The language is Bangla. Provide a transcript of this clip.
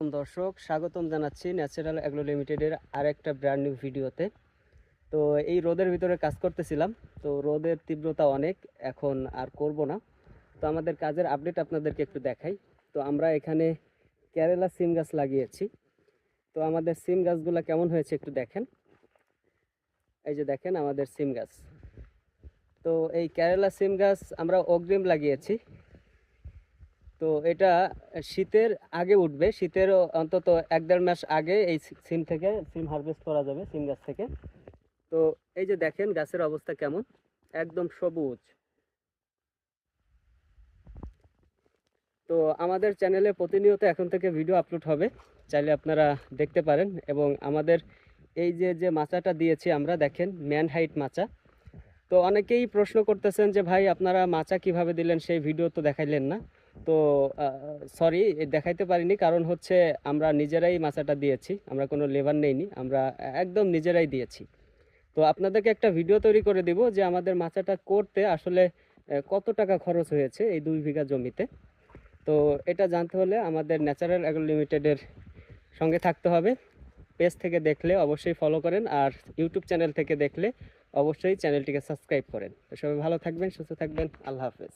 দর্শক, স্বাগতম জানাচ্ছি ন্যাচারাল অ্যাগ্রো লিমিটেডের আরেকটা ব্র্যান্ড নিউ ভিডিওতে। তো এই রোদের ভিতরে কাজ করতেছিলাম, তো রোদের তীব্রতা অনেক, এখন আর করব না। তো আমাদের কাজের আপডেট আপনাদেরকে একটু দেখাই। তো আমরা এখানে কেরালা সিম গাছ লাগিয়েছি। তো আমাদের সিম গাছগুলো কেমন হয়েছে একটু দেখেন। এই যে দেখেন আমাদের সিম গাছ। তো এই কেরালা সিম গাছ আমরা অগ্রিম লাগিয়েছি। তো এটা শীতের আগে উঠবে, শীতের অন্তত 1-1.5 মাস আগে এই সিম থেকে সিম হারভেস্ট করা যাবে সিম গাছ থেকে। তো এই যে দেখেন গাছের অবস্থা কেমন, একদম সবুজ। তো আমাদের চ্যানেলে প্রতিনিয়ত এখন থেকে ভিডিও আপলোড হবে, চাইলে আপনারা দেখতে পারেন। এবং আমাদের এই যে যে মাচাটা দিয়েছি আমরা, দেখেন ম্যান হাইট মাচা। তো অনেকেই প্রশ্ন করতেছেন যে ভাই আপনারা মাচা কিভাবে দিলেন, সেই ভিডিও তো দেখাইলেন না। তো সরি, দেখাইতে পারিনি, কারণ হচ্ছে আমরা নিজেরাই মাচাটা দিয়েছি, আমরা কোনো লেবার নেইনি, আমরা একদম নিজেরাই দিয়েছি। তো আপনাদেরকে একটা ভিডিও তৈরি করে দিব যে আমাদের মাচাটা করতে আসলে কত টাকা খরচ হয়েছে এই 2 বিঘা জমিতে। তো এটা জানতে হলে আমাদের ন্যাচারাল অ্যাগ্রো লিমিটেডের সঙ্গে থাকতে হবে। পেজ থেকে দেখলে অবশ্যই ফলো করেন, আর ইউটিউব চ্যানেল থেকে দেখলে অবশ্যই চ্যানেলটিকে সাবস্ক্রাইব করেন। তো সবাই ভালো থাকবেন, সুস্থ থাকবেন, আল্লাহ হাফেজ।